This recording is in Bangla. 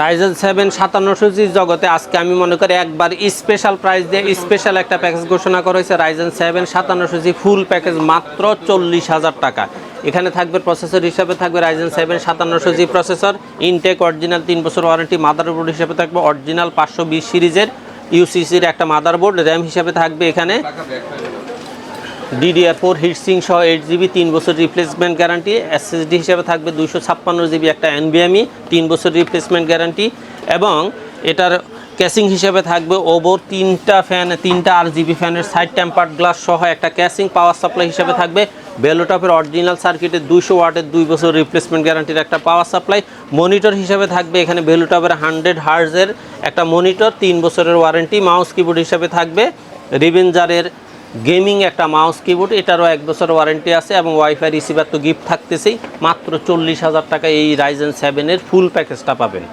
রাইজেন 7 5700G জগতে আজকে আমি মনে করি একবার স্পেশাল প্রাইস দিয়ে স্পেশাল একটা প্যাকেজ ঘোষণা করা হয়েছে। রাইজেন 7 5700G ফুল প্যাকেজ মাত্র 40,000 টাকা। এখানে থাকবে প্রসেসর হিসাবে থাকবে Ryzen 7 5700G processor, intact original 3 বছর ওয়ারেন্টি, মাদারবোর্ড হিসাবে থাকবে অরিজিনাল 520 সিরিজের ইউসিসির একটা মাদারবোর্ড, র্যাম হিসাবে থাকবে এখানে DDR4 হিটসিং সহ 8GB 3 বছর রিপ্লেসমেন্ট গ্যারান্টি, SSD হিসেবে থাকবে 256GB একটা NVMe 3 বছর রিপ্লেসমেন্ট গ্যারান্টি, এবং এটার ক্যাসিং হিসেবে থাকবে ওভার 3টা RGB ফ্যানের সাইড টেম্পার্ড গ্লাস সহ একটা ক্যাসিং। পাওয়ার সাপ্লাই হিসেবে থাকবে বেলোটপের অরিজিনাল সার্কিটের 200 ওয়াটের 2 বছর রিপ্লেসমেন্ট গ্যারান্টির একটা পাওয়ার সাপ্লাই। মনিটর হিসেবে থাকবে এখানে বেলোটপের 100 হার্জের একটা মনিটর, 3 বছরের ওয়ারেন্টি। মাউস কিবোর্ড হিসেবে থাকবে রিভেঞ্জারের গেমিং একটা মাউস কিবোর্ড, এটারও 1 বছর ওয়ারেন্টি আছে, এবং ওয়াইফাই রিসিভার তো গিফট থাকতেছেই। মাত্র 40,000 টাকা এই রাইজেন 7 এর ফুল প্যাকেজটা পাবেন।